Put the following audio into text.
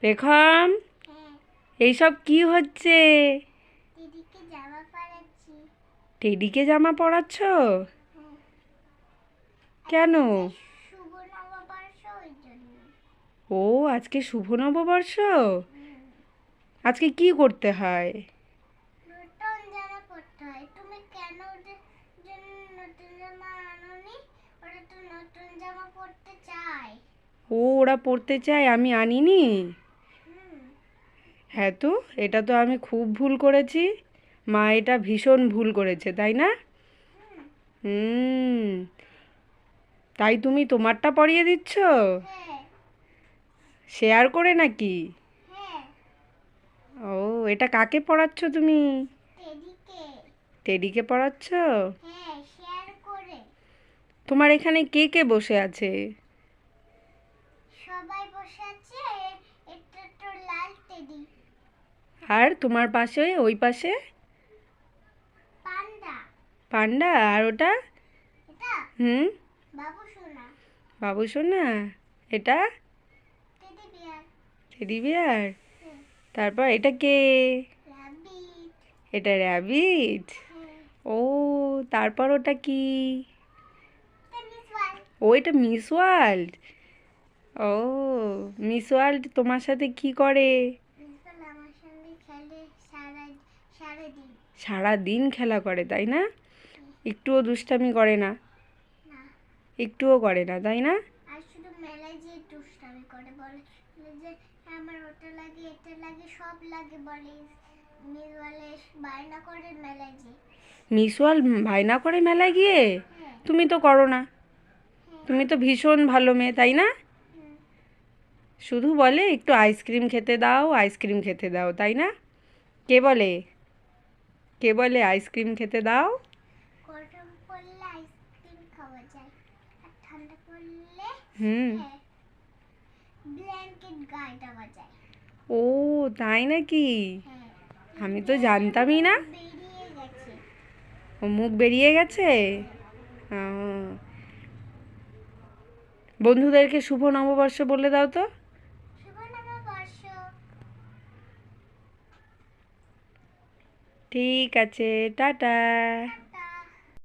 রেখম, হ্যাঁ, এইসব কি হচ্ছে? দিদিকে জামা পরাচ্ছি। টেডিকে জামা পরাচ্ছ? হ্যাঁ, কেন? আজকে যে শুভ নববর্ষ ওই জন্য। ও, আজকে শুভ নববর্ষ। হুম, আজকে কি করতে হয়? নতুন জামা পরতে হয়। তুমি কেন ওদের জন্য নতুন জামা আনোনি? ওরা তো নতুন জামা পরতে চায়। ও, ওরা পড়তে চায়, আমি আনিনি। হুম, হ্যাঁ তো, এটা তো আমি খুব ভুল করেছি। মা এটা ভীষণ ভুল করেছে, তাই না? হুম, হুম। তাই তুমি তোমারটা পরিয়ে দিচ্ছ? হ্যাঁ, শেয়ার করে নাকি? হ্যাঁ, ও, এটা কাকে পড়াচ্ছ তুমি? টেডিকে। টেডিকে পড়াচ্ছ? হ্যাঁ, শেয়ার করে। তোমার এখানে কে কে বসে আছে? সবাই বসে আছে। এটা তো লাল টেডি। আর তোমার পাশে, ওই পাশে? পান্ডা। পান্ডা। আর ওটা? এটা হুম। বাবু সোনা। বাবু সোনা। এটা? Teddy bear. Teddy bear. হ্যাঁ, তারপর এটা কে? রাবিট। এটা র্যাবিট। হ্যাঁ, ও, তারপর ওটা কি? এটা মিস ওয়াল। ও, এটা মিস ওয়ার্ল্ড। ও, মিস ওয়ার্ল্ড তোমার সাথে কি করে? মিস ওয়াল আমার সঙ্গে খেলে সারাদিন। সারা দিন খেলা করে, তাই না? একটুও দুষ্টামি করে না? না, একটুও করে না, তাই না? আর শুধু মেলায় যে দুষ্টামি করে বলে যে আমার ওটা লাগে এটা লাগে সব লাগে বলে। মিস ওয়ালে বায়না করে মেলায় যে। মিস ওয়ার্ল্ড বায়না করে মেলায় গিয়ে? হ্যাঁ, তুমি তো করো না। হ্যাঁ, তুমি তো ভীষণ ভালো মেয়ে, তাই না? হুম, শুধু বলে একটু আইসক্রিম খেতে দাও, আইসক্রিম খেতে দাও, তাই না? কে বলে? কে বলে আইসক্রিম খেতে দাও? গরম পড়লে আইসক্রিম খাওয়া যায় আর ঠান্ডা পড়লে হুম। হ্যাঁ ব্ল্যাঙ্কেট গায়ে দেওয়া যায়। ও, তাই নাকি? হ্যাঁ, আমি তো ইন্ডিয়ানের জানতামই মুখ না। বেরিয়ে গেছে। ও, মুখ বেরিয়ে গেছে? হ্যাঁ, ও, বন্ধুদেরকে শুভ নববর্ষ বলে দাও তো। শুভ নববর্ষ। ঠিক আছে, টাটা।